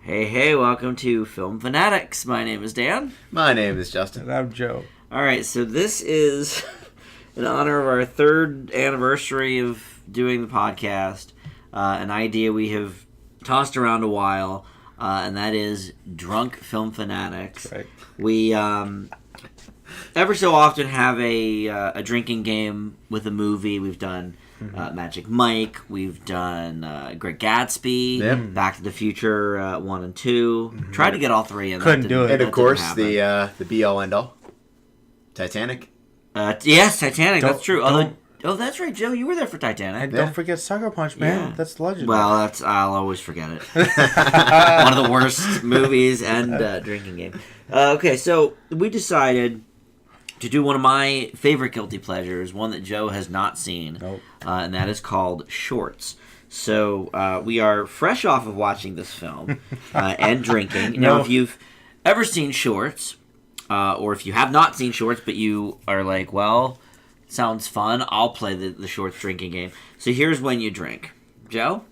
Hey, welcome to Film Fanatics. My name is Dan. My name is Justin. And I'm Joe. Alright, so this is in honor of our third anniversary of doing the podcast, an idea we have tossed around a while, and that is Drunk Film Fanatics. Right. We ever so often have a drinking game with a movie. We've done Magic Mike. We've done Great Gatsby. Back to the Future 1 and 2. Tried to get all three in. Couldn't do it. And of course, the be-all, end-all. Titanic. Yes, Titanic. That's true. That's right, Joe. You were there for Titanic. And don't forget Sucker Punch, man. Yeah. That's legendary. Well, I'll always forget it. One of the worst movies and drinking game. Okay, so we decided to do one of my favorite guilty pleasures, one that Joe has not seen, and that is called Shorts. So we are fresh off of watching this film and drinking. Now, if you've ever seen Shorts, or if you have not seen Shorts, but you are like, well, sounds fun, I'll play the Shorts drinking game. So here's when you drink. Joe?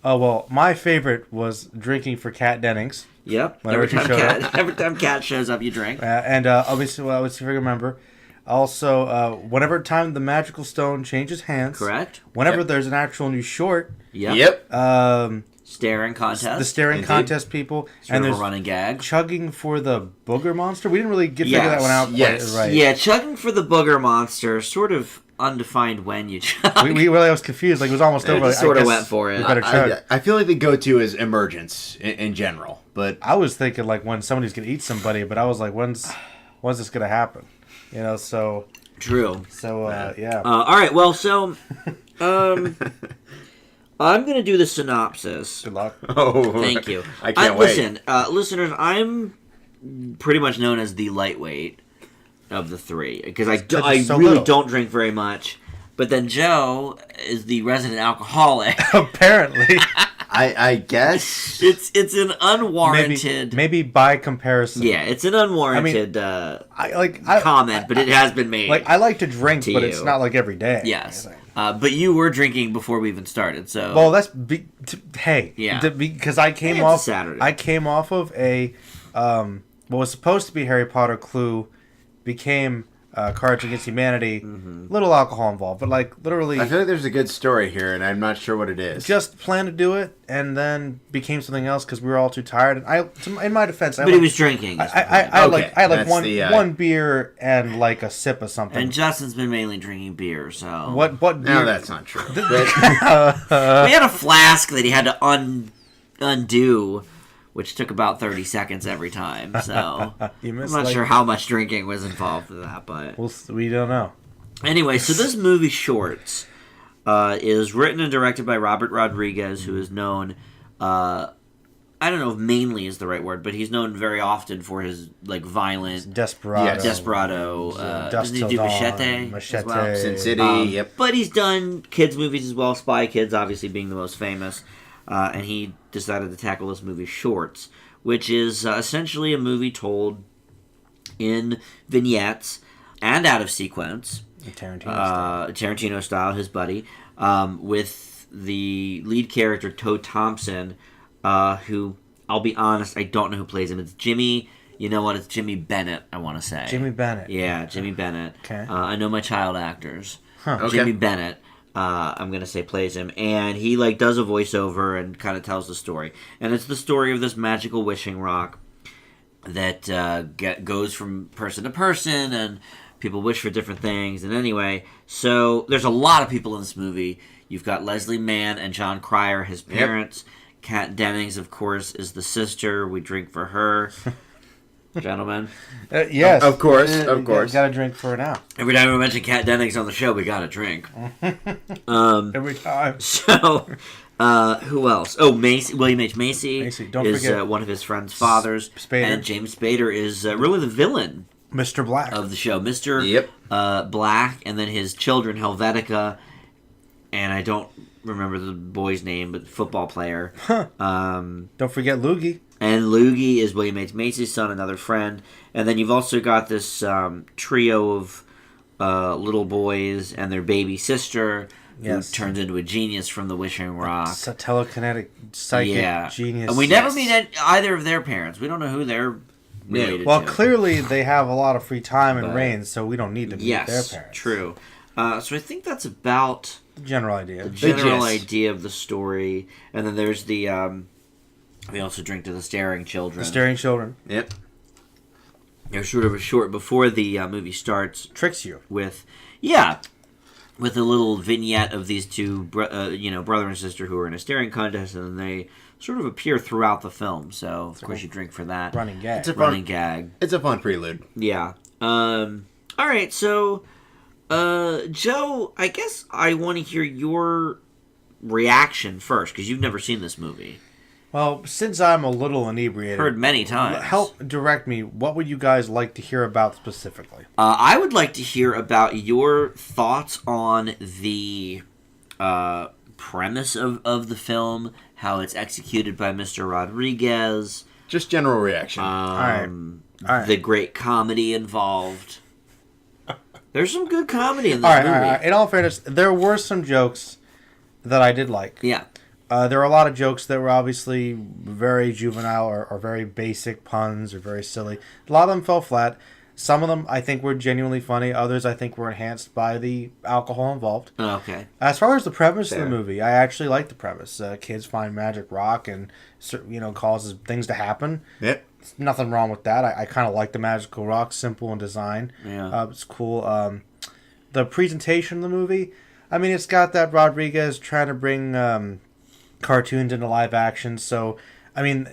Oh, well, my favorite was drinking for Kat Dennings. Yep. Every time Kat shows up, you drink. And obviously, well, let's see if I remember. Also, whenever time the magical stone changes hands. Correct. Whenever there's an actual new short. Yep. Staring contest. The staring contest people. And there's a running gag. Chugging for the booger monster. We didn't really figure that one out quite right. Yeah, chugging for the booger monster, sort of undefined when you chug. We really was confused. Like, it was almost over. We sort of went for it. I feel like the go-to is emergence in general. But I was thinking, like, when somebody's going to eat somebody, but I was like, when's this going to happen? You know, so... True. So, yeah. All right, well, so... I'm going to do the synopsis. Good luck. Oh, thank you. I can't wait. Listen, listeners, I'm pretty much known as the lightweight of the three, because I really don't drink very much. But then Joe is the resident alcoholic. Apparently. I guess it's an unwarranted maybe by comparison. Yeah, it's an unwarranted comment, but it has been made. Like, I like to drink, but it's not like every day. Yes, but you were drinking before we even started, so well, because I came off Saturday. I came off of a what was supposed to be Harry Potter Clue became Cards Against Humanity. Little alcohol involved, but like literally. I feel like there's a good story here, and I'm not sure what it is. Just planned to do it, and then became something else because we were all too tired. And in my defense, he was drinking. I like one beer and like a sip of something. And Justin's been mainly drinking beer, so what? Beer? No, that's not true. We had a flask that he had to undo, which took about 30 seconds every time, so I'm not sure how much drinking was involved with that, but we don't know. Anyway, so this movie, Shorts, is written and directed by Robert Rodriguez, who is known, I don't know if mainly is the right word, but he's known very often for his, like, violent... Desperado. Doesn't he do Machete as well? Sin City, yep. But he's done kids' movies as well, Spy Kids obviously being the most famous. And he decided to tackle this movie, Shorts, which is essentially a movie told in vignettes and out of sequence. Tarantino style, his buddy, with the lead character, Toad Thompson, who, I'll be honest, I don't know who plays him. It's Jimmy... You know what? It's Jimmy Bennett, I want to say. Jimmy Bennett. Yeah, Jimmy Bennett. Okay. I know my child actors. Huh. Okay. Jimmy Bennett. I'm going to say plays him, and he like does a voiceover and kind of tells the story. And it's the story of this magical wishing rock that goes from person to person, and people wish for different things. And anyway, so there's a lot of people in this movie. You've got Leslie Mann and John Cryer, his parents. Yep. Kat Dennings, of course, is the sister. We drink for her. Gentlemen? Yes. Of course. Gotta drink for it now. Every time we mention Kat Dennings on the show, we gotta drink. Every time. So, who else? Oh, William H. Macy don't is forget. One of his friend's fathers. Spader. And James Spader is really the villain. Mr. Black. Of the show. Mr. Black, and then his children, Helvetica, and I don't remember the boy's name, but football player. Don't forget Loogie. And Loogie is William H. Macy's son, another friend. And then you've also got this trio of little boys and their baby sister, Yes. who turns into a genius from the Wishing Rock. It's a telekinetic psychic genius. And we never meet either of their parents. We don't know who they're related Well, to. clearly they have a lot of free time and But- reigns, so we don't need to meet their parents. True. So I think that's about The general idea. the general gist. idea of the story. And then there's the we also drink to the staring children. The staring children Yep. There's sort of a short before the movie starts tricks you. with with a little vignette of these two brother and sister who are in a staring contest, and then they sort of appear throughout the film. So of course you drink for that Running gag. It's a running fun, gag. It's a fun prelude. Yeah. All right. So, Joe, I guess I want to hear your reaction first because you've never seen this movie. Well, since I'm a little inebriated, Heard many times. help direct me. What would you guys like to hear about specifically? I would like to hear about your thoughts on the premise of the film, how it's executed by Mr. Rodriguez, Just general reaction. Um, All right. the great comedy involved. There's some good comedy in this All right, movie. all right. In all fairness, there were some jokes that I did like. Yeah. There were a lot of jokes that were obviously very juvenile or very basic puns or very silly. A lot of them fell flat. Some of them I think were genuinely funny. Others I think were enhanced by the alcohol involved. Okay. As far as the premise Fair. of the movie, I actually like the premise. Kids find magic rock and causes things to happen. Yep. Nothing wrong with that. I kind of like the magical rock, simple in design. Yeah. It's cool. The presentation of the movie, I mean, it's got that Rodriguez trying to bring cartoons into live action. So, I mean,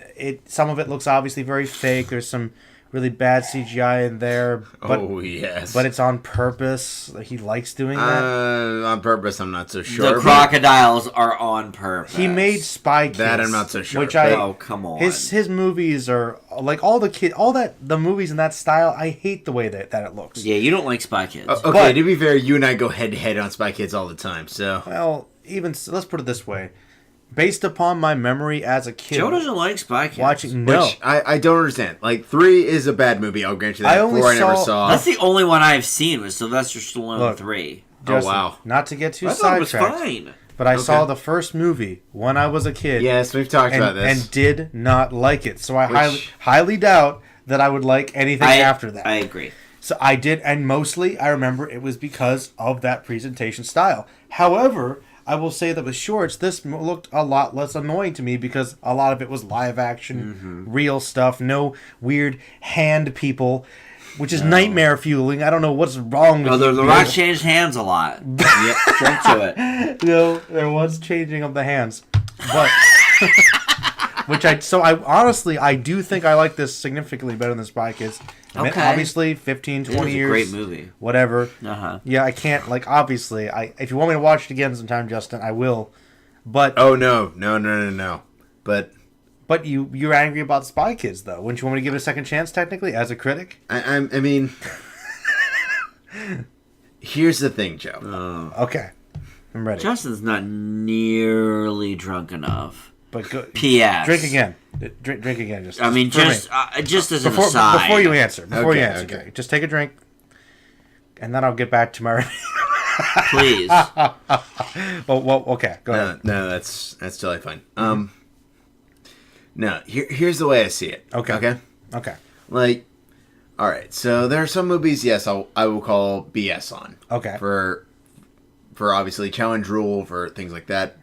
some of it looks obviously very fake. There's some really bad CGI in there, but Oh, yes. but it's on purpose. He likes doing that. On purpose, I'm not so sure. The crocodiles are on purpose. He made Spy Kids. That I'm not so sure. Which I Oh, come on. his movies are like the movies in that style. I hate the way that it looks. Yeah, you don't like Spy Kids. Okay, But- to be fair, you and I go head to head on Spy Kids all the time, so... Well, let's put it this way: based upon my memory as a kid, Joe doesn't like Spy Kids. watching no, Which I don't understand. Like, 3 is a bad movie, I'll grant you that. I only 4 I never saw- saw. That's the only one I've seen was Sylvester Stallone Look, 3. Justin, wow. Not to get too I thought it was sidetracked, fine. but I Okay. saw the first movie when I was a kid. Yes, we've talked about this. and did not like it. So I Which- highly doubt that I would like anything after that. I agree. So I did, and mostly I remember it was because of that presentation style. However, I will say that with shorts, this looked a lot less annoying to me because a lot of it was live action, real stuff, no weird hand people, which is nightmare fueling. I don't know what's wrong with No, you the people. Rock changed hands a lot. Yep, drink to it. No, there was changing of the hands, but I honestly I do think I like this significantly better than Spy Kids. I mean, Okay. obviously 15, It 20 is a years, great movie. whatever. Uh-huh. Yeah, I can't obviously. If you want me to watch it again sometime, Justin, I will. But Oh, no. But you're angry about Spy Kids though. Wouldn't you want me to give it a second chance technically as a critic? I mean... Here's the thing, Joe. Okay, I'm ready. Justin's not nearly drunk enough. But go, P.S. drink again. Drink again. Just I mean, for me. just as an before aside. before you answer. Okay. Okay. Just take a drink, and then I'll get back to my. Please. well, okay. Go ahead. No, that's totally fine. No, here's the way I see it. Okay. Okay? Like, all right, so there are some movies, yes, I will call BS on. Okay. For obviously challenge rule, for things like that.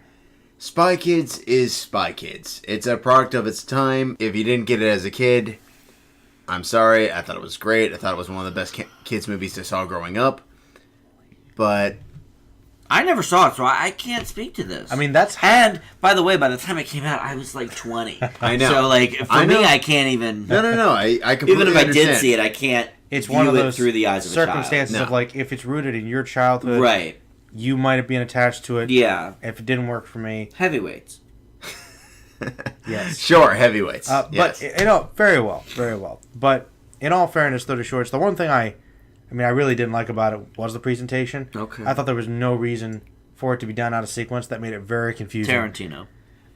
Spy Kids is Spy Kids. It's a product of its time. If you didn't get it as a kid, I'm sorry. I thought it was great. I thought it was one of the best kids movies I saw growing up. But I never saw it, so I can't speak to this. I mean, that's And, by the way, by the time it came out, I was like 20. I know. So, like, for I know. me, I can't even... no. I completely Even if I understand. did see it, I can't it's view one of it those through the eyes of a child. circumstances No. of like if it's rooted in your childhood, Right. you might have been attached to it. Yeah. If it didn't work for me, Heavyweights. yes. Sure, heavyweights. But yes. very well. But in all fairness, though, to shorts, the one thing I really didn't like about it was the presentation. Okay. I thought there was no reason for it to be done out of sequence. That made it very confusing. Tarantino.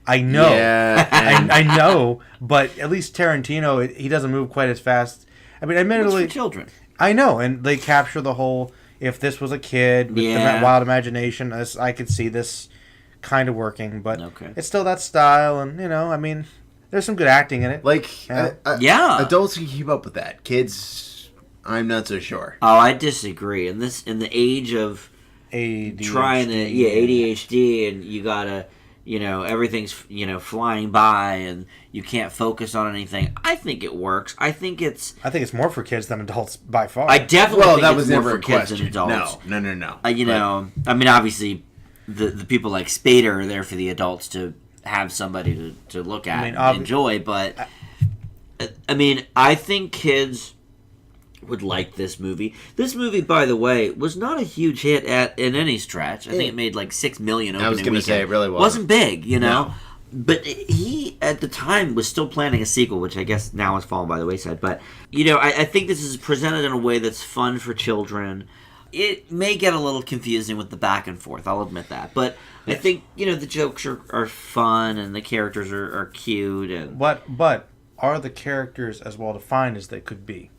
I know. Yeah, and- I know, but at least Tarantino, he doesn't move quite as fast. I mean, It's admittedly, for children. I know, and they capture the whole, if this was a kid with Yeah. the wild imagination, I could see this kind of working. But Okay. it's still that style, and I mean, there's some good acting in it. Like, Yeah. adults can keep up with that. Kids, I'm not so sure. Oh, I disagree. In the age of ADHD. trying to ADHD, and you gotta everything's flying by and you can't focus on anything. I think it works. I think it's more for kids than adults by far. I definitely think that it's was more never for a kids question. than adults. No. I mean, obviously, the people like Spader are there for the adults to have somebody to look at and enjoy. But I mean, I think kids would like this movie. This movie, by the way, was not a huge hit in any stretch. I think it made like 6 million opening weekend. I was going to say, it really wasn't big, No. But he, at the time, was still planning a sequel, which I guess now has fallen by the wayside. But, I think this is presented in a way that's fun for children. It may get a little confusing with the back and forth, I'll admit that. But I think, the jokes are fun and the characters are cute. And But are the characters as well defined as they could be?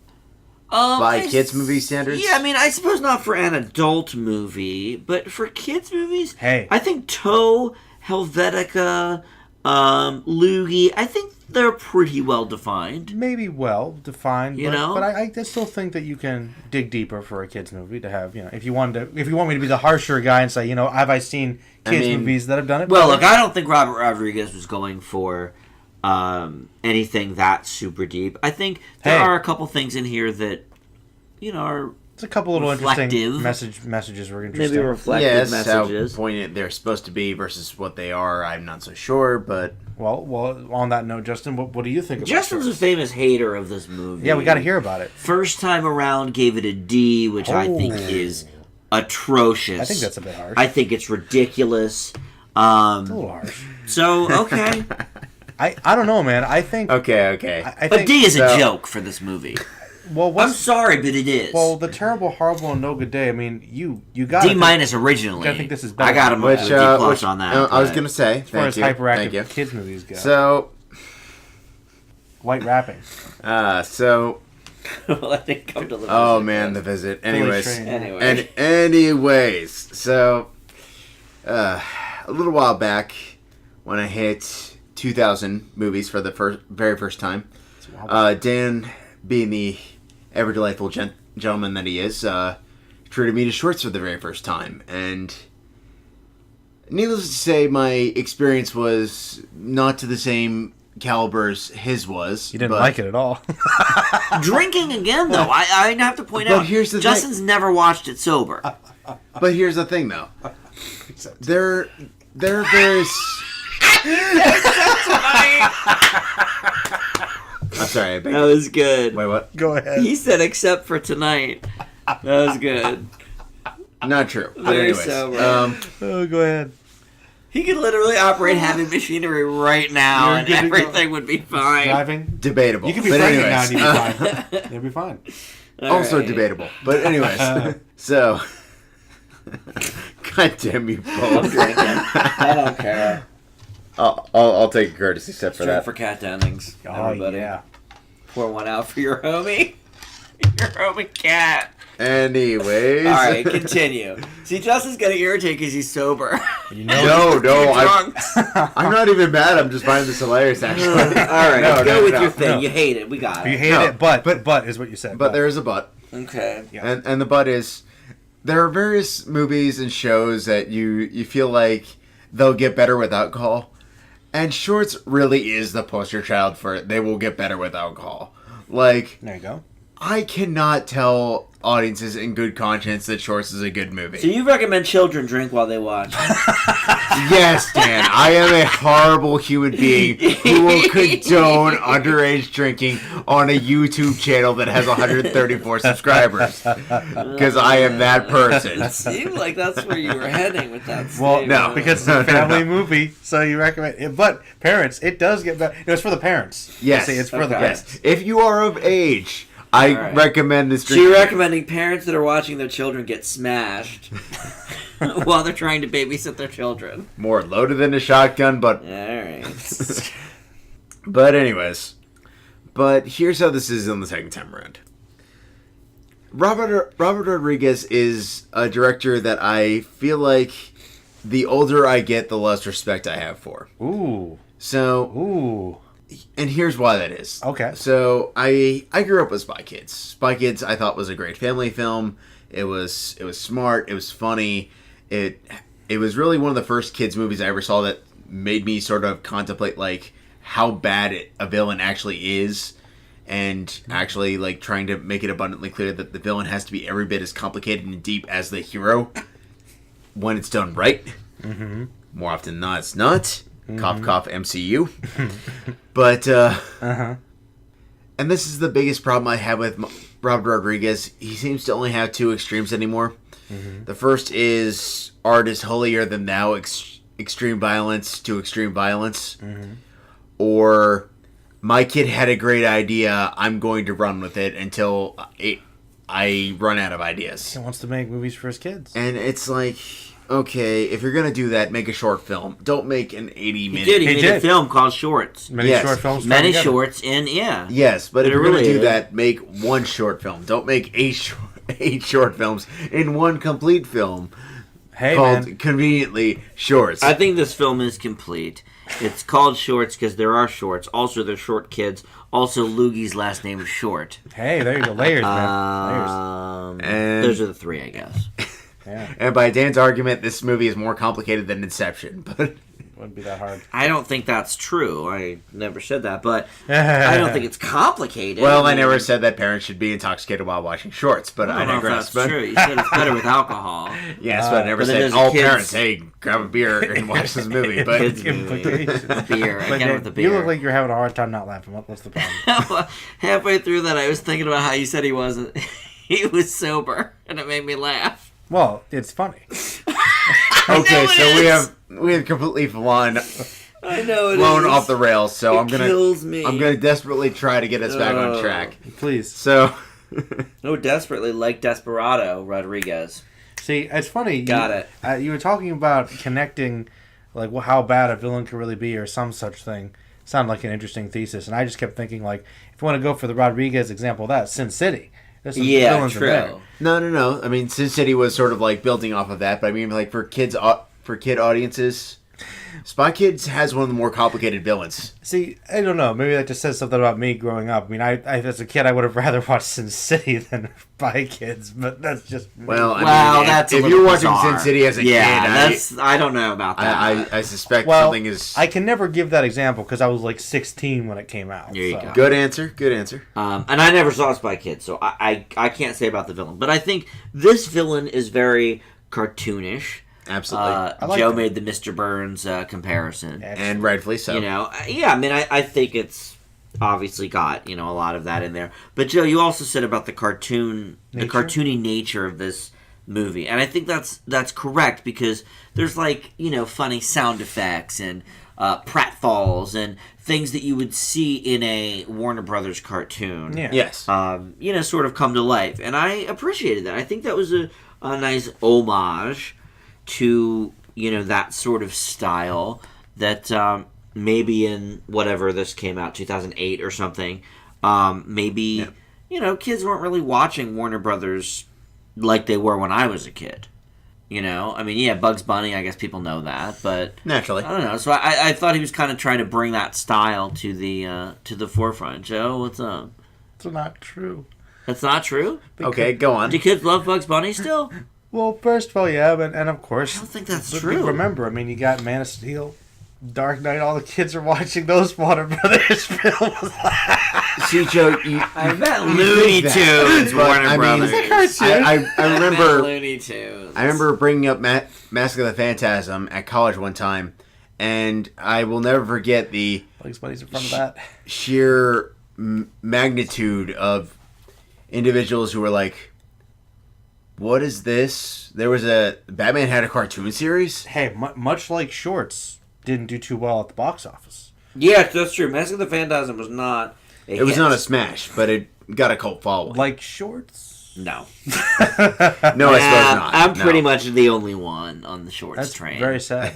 By kids' movie standards? Yeah, I mean, I suppose not for an adult movie, but for kids' movies, Hey. I think Toe, Helvetica, Loogie, I think they're pretty well defined. Maybe well defined, You know? but I still think that you can dig deeper for a kids movie to have, if you want me to be the harsher guy and say, have I seen kids movies that have done it? Well, better? look, I don't think Robert Rodriguez was going for anything that super deep. I think there are a couple things in here that, are it's a couple little reflective. interesting messages were interesting. maybe reflective Yes, messages. how poignant they're supposed to be versus what they are, I'm not so sure, but... Well, on that note, Justin, what do you think about Justin's a Shorts? famous hater of this movie. Yeah, we got to hear about it. First time around, gave it a D, which I think is atrocious. I think that's a bit harsh. I think it's ridiculous. It's a little harsh. So, okay. I don't know, man. I think Okay. I A think D is a so. joke for this movie. well, I'm what's sorry, but it is. well, the terrible, horrible, and no good day. I mean, you got D minus originally. I think this is better. I got him with a D plus on that. I was but- going to say, as far as thank hyperactive you. kids movies go. So, White rapping. so... Well, I didn't come to the Oh, visit, man, but- the visit. Fully Anyways. trained. Anyway. Anyways, so... a little while back, when I hit 2,000 movies for the very first time, Dan, being the ever delightful gentleman that he is, treated me to shorts for the very first time. And needless to say, my experience was not to the same caliber as his was. You didn't like it at all. Drinking again, though. I have to point But out, here's the Justin's never watched it sober. But here's the thing, though. There are various... I'm sorry. That was good. Wait, what? Go ahead. He said, except for tonight. That was good. Not true. But Very anyways, sober. Oh, go ahead. He could literally operate heavy machinery right now, You're and good to go. everything would be fine. Driving. debatable. You can be but pregnant anyways, now and you'll be fine. You'll be fine. All also right. debatable. But anyways, so God damn you I'm both. drinking. I don't care. I'll take a courtesy step for Drink that. for Cat Dennings. Oh, Everybody. yeah. Pour one out for your homie. Your homie Cat. Anyways, All right, continue. See, Justin's getting irritated because he's sober. You know, no, You're I'm, drunk. I'm not even mad. I'm just finding this hilarious, actually. All right, No, go no, with no, your thing. no. You hate it. We got you it. hate No, it, but is what you said. But there is a but. Okay. Yeah. And the but is, there are various movies and shows that you feel like they'll get better with alcohol. And Shorts really is the poster child for it. They will get better with alcohol. Like, There you go. I cannot tell audiences in good conscience that Shorts is a good movie. So you recommend children drink while they watch? Yes, Dan. I am a horrible human being who will condone underage drinking on a YouTube channel that has 134 subscribers. Because I am that person. It seemed like that's where you were heading with that. Well, statement. no, because it's a family movie, so you recommend it. But parents, it does get better. No, it's for the parents. Yes. See, it's for the Okay. parents. Yes. If you are of age, I All right. recommend this So drink. you're recommending parents that are watching their children get smashed while they're trying to babysit their children. More loaded than a shotgun, but All right. But anyways, but here's how this is on the second time around. Robert Rodriguez is a director that I feel like the older I get, the less respect I have for. Ooh. So, and here's why that is. Okay. So I grew up with Spy Kids. Spy Kids I thought was a great family film. It was smart. It was funny. It was really one of the first kids movies I ever saw that made me sort of contemplate like how bad a villain actually is, and actually like trying to make it abundantly clear that the villain has to be every bit as complicated and deep as the hero when it's done right. Mm-hmm. More often than not, it's not. Mm-hmm. Cough, cough, MCU. But, and this is the biggest problem I have with Robert Rodriguez. He seems to only have two extremes anymore. Mm-hmm. The first is art is holier than thou, extreme violence to extreme violence. Mm-hmm. Or my kid had a great idea, I'm going to run with it until I run out of ideas. He wants to make movies for his kids. And it's like, okay, if you're going to do that, make a short film. Don't make an 80-minute... He made a film called Shorts. Many short films. Many shorts in, yeah. Yes, but if you're really going to do that, make one short film. Don't make eight short films in one complete film called conveniently Shorts. I think this film is complete. It's called Shorts because there are shorts. Also, they're short kids. Also, Loogie's last name is Short. Hey, there you go. Layers, man. Layers. And those are the three, I guess. Yeah. And by Dan's argument, this movie is more complicated than Inception, but... Wouldn't be that hard. I don't think that's true. I never said that, but I don't think it's complicated. Well, I never said that parents should be intoxicated while watching Shorts, but I don't know if digress. that's true. You said it's better with alcohol. Yes, but I never but said as all kids- parents, hey, grab a beer and watch this movie. But Kids movie. Beer. I But get with the beer. you look like you're having a hard time not laughing. What's the problem? Halfway through that, I was thinking about how you said he wasn't. He was sober, and it made me laugh. Well, it's funny. okay, so is. we have completely flown I know it off the rails. So It kills me. I'm gonna desperately try to get us back on track. Please. So No, desperately like Desperado Rodriguez. See, it's funny. Got it. You were talking about connecting, like how bad a villain could really be, or some such thing. Sounded like an interesting thesis, and I just kept thinking, like, if you want to go for the Rodriguez example of that, Sin City. There's some villains in there. true. no. I mean, Sin City was sort of like building off of that, but I mean, like for kid audiences, Spy Kids has one of the more complicated villains. See, I don't know. Maybe that just says something about me growing up. I mean, I as a kid, I would have rather watched Sin City than Spy Kids, but that's just me. Well, I mean, that's if a you're little watching bizarre. Sin City as a kid, I don't know about that. I suspect well, something is. I can never give that example because I was like 16 when it came out. There you go. Good answer. And I never saw Spy Kids, so I can't say about the villain. But I think this villain is very cartoonish. Absolutely. Joe made the Mr. Burns comparison. And rightfully so. You know, I mean, I think it's obviously got, a lot of that in there. But Joe, you also said about the cartoony nature of this movie. And I think that's correct because there's funny sound effects and pratfalls and things that you would see in a Warner Brothers cartoon. Yeah. Yes. Sort of come to life. And I appreciated that. I think that was a nice homage to that sort of style that maybe in whatever this came out 2008 or something kids weren't really watching Warner Brothers like they were when I was a kid. I mean, Bugs Bunny, I guess people know that, but Naturally. I don't know. So I thought he was kind of trying to bring that style to the forefront. Joe, what's up? It's not true. That's not true? Okay, go on. Do kids love Bugs Bunny still? Well, first of all, yeah, and of course... I don't think that's but true. Remember, I mean, you got Man of Steel, Dark Knight, all the kids are watching those Warner Brothers films. See, Joe, I bet Looney Tunes, Warner Brothers. I remember... Looney Tunes. I remember bringing up Mask of the Phantasm at college one time, and I will never forget the Bugs Bunny's in front of that. sheer magnitude of individuals who were like, what is this? Batman had a cartoon series? Hey, much like Shorts didn't do too well at the box office. Yeah, that's true. Mask of the Phantasm was not a It was hit. not a smash, but it got a cult following. Like Shorts? No. No, I suppose not. I'm No. pretty much the only one on the Shorts That's train. very sad.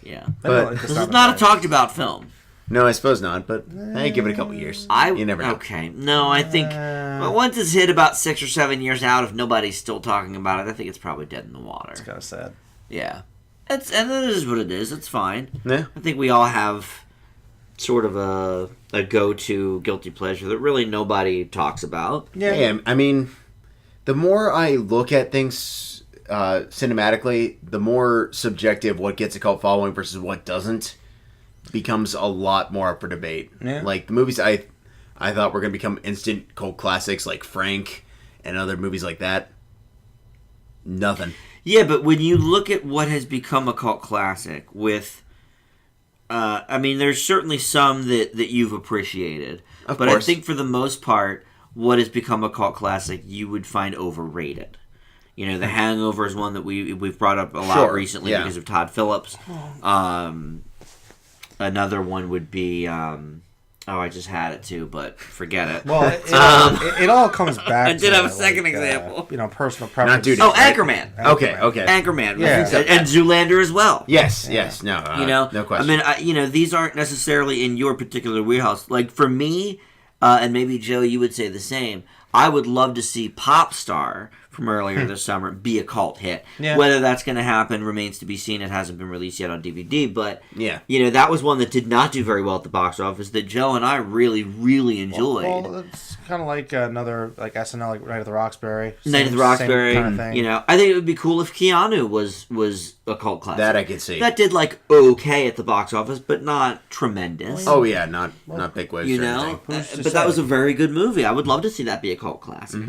Yeah. But- This is not a talked about film. No, I suppose not. But hey, give it a couple years. You never know. Okay. No, I think once it's hit about 6 or 7 years out, if nobody's still talking about it, I think it's probably dead in the water. It's kind of sad. Yeah. And it is what it is. It's fine. Yeah. I think we all have sort of a go-to guilty pleasure that really nobody talks about. Yeah, I mean, the more I look at things cinematically, the more subjective what gets a cult following versus what doesn't becomes a lot more up for debate. Yeah. Like the movies I thought were going to become instant cult classics, like Frank and other movies like that. Nothing. Yeah, but when you look at what has become a cult classic with... I mean, there's certainly some that you've appreciated. Of but course. I think for the most part, what has become a cult classic you would find overrated. You know, The Hangover is one that we've brought up a lot recently because of Todd Phillips. Another one would be... I just had it too, but forget it. Well, it all comes back. I did to, have a second example. Personal preference. Duty. Anchorman. Okay. Anchorman. Yeah. And Zoolander as well. Yes. No. No question. I mean, these aren't necessarily in your particular wheelhouse. Like for me, and maybe Joe, you would say the same. I would love to see Pop Star from earlier this summer be a cult hit. Yeah. Whether that's going to happen remains to be seen. It hasn't been released yet on DVD, but Yeah. that was one that did not do very well at the box office that Joe and I really, really enjoyed. Well, it's kind of like another like SNL, like Night of the Roxbury. Night of the Roxbury, kind of thing. I think it would be cool if Keanu was a cult classic. That I could see. That did like okay at the box office, but not tremendous. Oh yeah, not big waves. You or know, anything. but that was a very good movie. I would love to see that be a cult classic.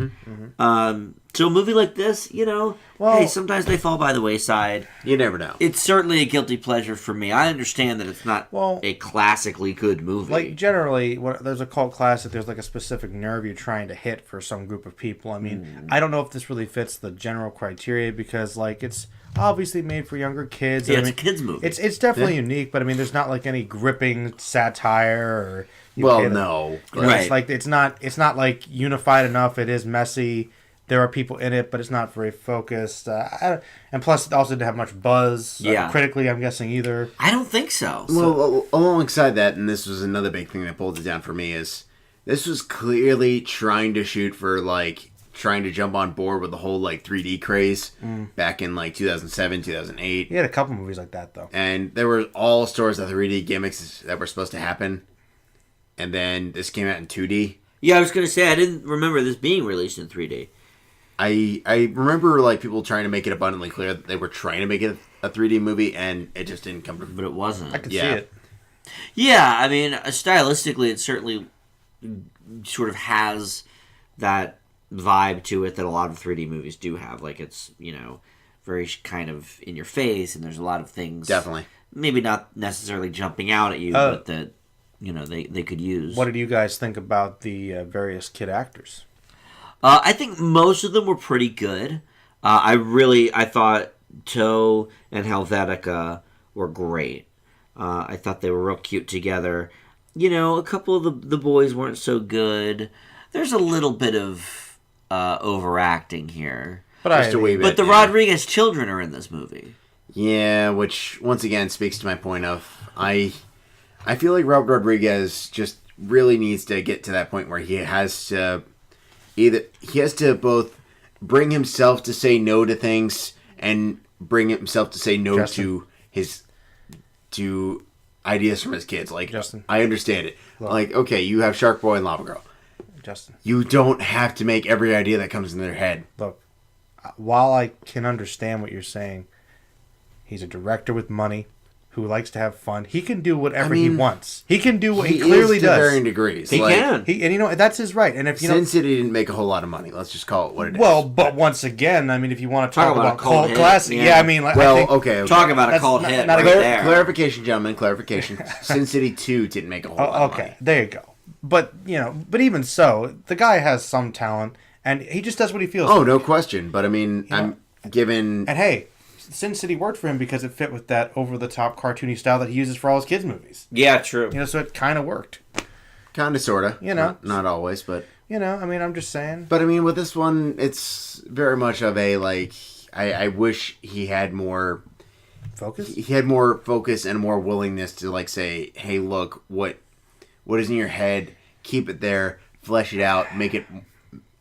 So a movie like this, hey, sometimes they fall by the wayside. You never know. It's certainly a guilty pleasure for me. I understand that it's not a classically good movie. Like generally, when there's a cult classic, there's like a specific nerve you're trying to hit for some group of people. I mean, I don't know if this really fits the general criteria because like it's obviously made for younger kids. Yeah, I it's mean, a kids movie. It's definitely unique, but I mean, there's not like any gripping satire or. No. Right. It's not like unified enough. It is messy. There are people in it, but it's not very focused. And plus, it also didn't have much buzz. Critically, I'm guessing either. I don't think so. Well, alongside that, and this was another big thing that pulled it down for me, is this was clearly trying to shoot for, like, trying to jump on board with the whole, like, 3D craze back in, like, 2007, 2008. He had a couple movies like that, though. And there were all sorts of 3D gimmicks that were supposed to happen. And then this came out in 2D. Yeah, I was going to say, I didn't remember this being released in 3D. I remember like people trying to make it abundantly clear that they were trying to make it a 3D movie, and it just didn't come to. But it wasn't. I could see it. Yeah, I mean, stylistically, it certainly sort of has that vibe to it that a lot of 3D movies do have. Like it's very kind of in your face, and there's a lot of things. Definitely. Maybe not necessarily jumping out at you, but that they could use. What did you guys think about the various kid actors? I think most of them were pretty good. I thought Toe and Helvetica were great. I thought they were real cute together. A couple of the boys weren't so good. There's a little bit of overacting here. Just a wee bit. But the Rodriguez children are in this movie. Yeah, which once again speaks to my point of I feel like Robert Rodriguez just really needs to get to that point where he has to both bring himself to say no to things and bring himself to say no to ideas from his kids. Like, Justin. I understand it. Look. Like, okay, you have Shark Boy and Lava Girl. Justin. You don't have to make every idea that comes in their head. Look, while I can understand what you're saying, he's a director with money who likes to have fun. He can do whatever he wants. He can do what he clearly does. To varying degrees. He can. And that's his right. And if Sin City didn't make a whole lot of money. Let's just call it what it is. Well, but once again, I mean, if you want to talk about a cult cult hit, classic, yeah. I mean, like, well, I think, okay. Talk about a That's cult not- hit not a right good- there. Clarification, gentlemen. Clarification. Sin City 2 didn't make a whole lot of money. Okay, there you go. But but even so, the guy has some talent, and he just does what he feels. Oh, no question. But I mean, I'm given. And hey, Sin City worked for him because it fit with that over-the-top cartoony style that he uses for all his kids' movies. Yeah, true. So it kind of worked. Kind of, sort of. Not always, but. I mean, I'm just saying. But I mean, with this one, it's very much of a, like, I wish he had more. Focus? He had more focus and more willingness to like say, "Hey, look, what is in your head? Keep it there, flesh it out,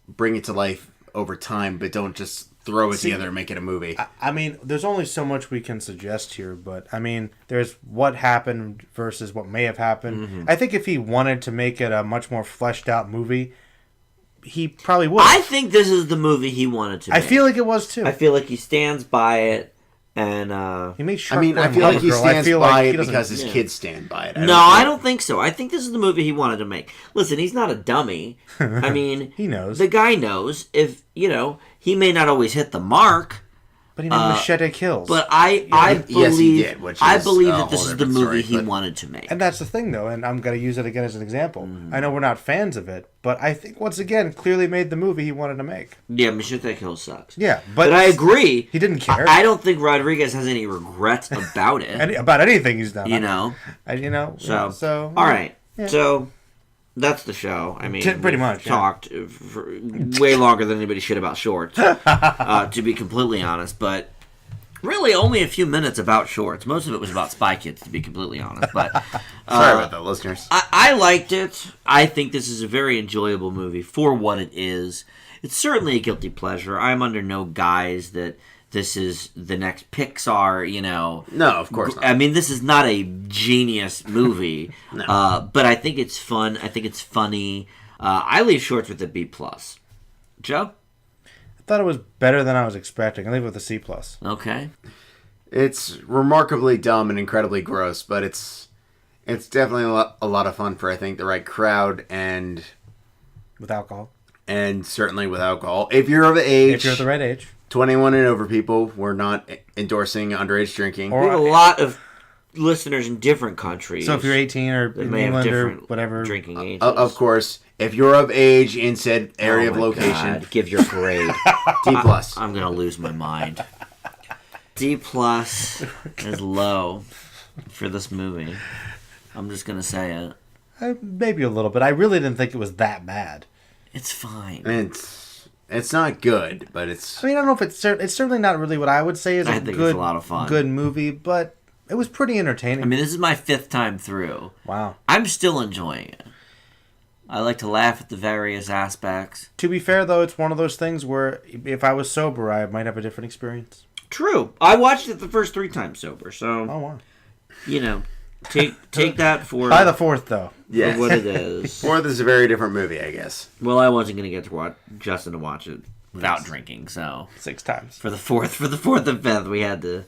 bring it to life over time, but don't just throw it together and make it a movie." I mean, there's only so much we can suggest here, but I mean, there's what happened versus what may have happened. Mm-hmm. I think if he wanted to make it a much more fleshed out movie, he probably would. I think this is the movie he wanted to make. I feel like it was too. I feel like he stands by it. And he made I mean, I feel like he stands by it because his kids stand by it. I don't think so. I think this is the movie he wanted to make. Listen, he's not a dummy. I mean, he knows. The guy knows. If he may not always hit the mark. But he made Machete Kills. But I believe, yes, he did, which I is believe a that this whole is the different movie story, he wanted to make. And that's the thing, though, and I'm going to use it again as an example. I know we're not fans of it, but I think, once again, clearly made the movie he wanted to make. Yeah, Machete Kills sucks. Yeah, but I agree. He didn't care. I don't think Rodriguez has any regrets about it. About anything he's done. So, all right. Yeah. So, that's the show. I mean, pretty much talked for way longer than anybody shit about Shorts, to be completely honest. But really, only a few minutes about Shorts. Most of it was about Spy Kids, to be completely honest. But sorry about that, listeners. I liked it. I think this is a very enjoyable movie for what it is. It's certainly a guilty pleasure. I'm under no guise that this is the next Pixar, No, of course not. I mean, this is not a genius movie. No. But I think it's fun. I think it's funny. I leave Shorts with a B+. Joe? I thought it was better than I was expecting. I leave it with a C+. Okay. It's remarkably dumb and incredibly gross, but it's definitely a lot of fun for, I think, the right crowd and... With alcohol. And certainly with alcohol. If you're of age... If you're the right age. 21 and over people, we're not endorsing underage drinking. We have a lot of listeners in different countries. So if you're 18 or in England or whatever. Drinking ages. Of course, if you're of age in said area of location. God. Give your grade. D+. I'm going to lose my mind. D+ is low for this movie. I'm just going to say it. Maybe a little bit. I really didn't think it was that bad. It's fine. It's not good, but it's... I mean, I don't know if it's certainly not really what I would say is it's a lot of fun. Good movie, but it was pretty entertaining. I mean, this is my 5th time through. Wow. I'm still enjoying it. I like to laugh at the various aspects. To be fair, though, it's one of those things where if I was sober, I might have a different experience. True. I watched it the first 3 times sober, so... Oh, wow. Take that for... By the 4th, though. Yeah. For what it is. 4th is a very different movie, I guess. Well, I wasn't going to get to Justin to watch it without drinking, so... 6 times. For the 4th and 5th, we had to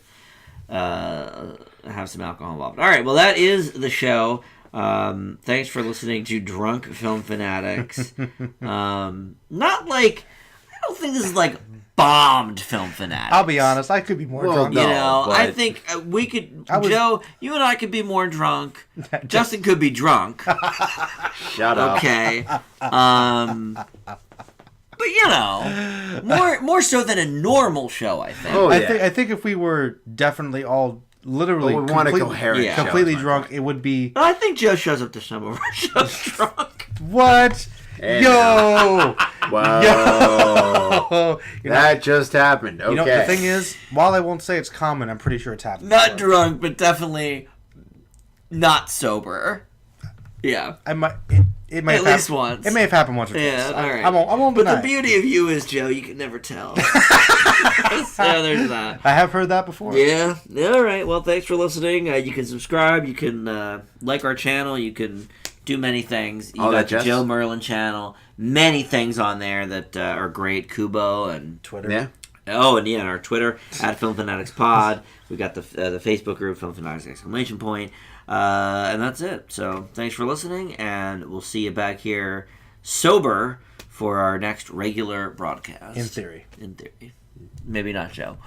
have some alcohol involved. All right, well, that is the show. Thanks for listening to Drunk Film Fanatics. Not like... I don't think this is like bombed Film Fanatics. I'll be honest, I could be more drunk. I think we could... Joe, you and I could be more drunk. Justin could be drunk. Shut up. Okay. But more so than a normal show, I think. Oh, yeah. I think if we were definitely all literally completely drunk, it would be... But I think Joe shows up to some of our shows drunk. What? And Yo! Whoa. Yo! That just happened. Okay. The thing is, while I won't say it's common, I'm pretty sure it's happened. Not drunk, but definitely not sober. Yeah. It may at least once. It may have happened once or twice. Yeah, all right. I won't but deny the beauty of you is, Joe, you can never tell. So there's that. I have heard that before. Yeah. All right. Well, thanks for listening. You can subscribe. You can like our channel. You can do many things. You got the Joe Merlin channel. Many things on there that are great. Kubo and Twitter. Yeah. Oh, and our Twitter at Film Fanatics Pod. We got the Facebook group Film Fanatics ! And that's it. So thanks for listening, and we'll see you back here sober for our next regular broadcast. In theory. Maybe not, Joe.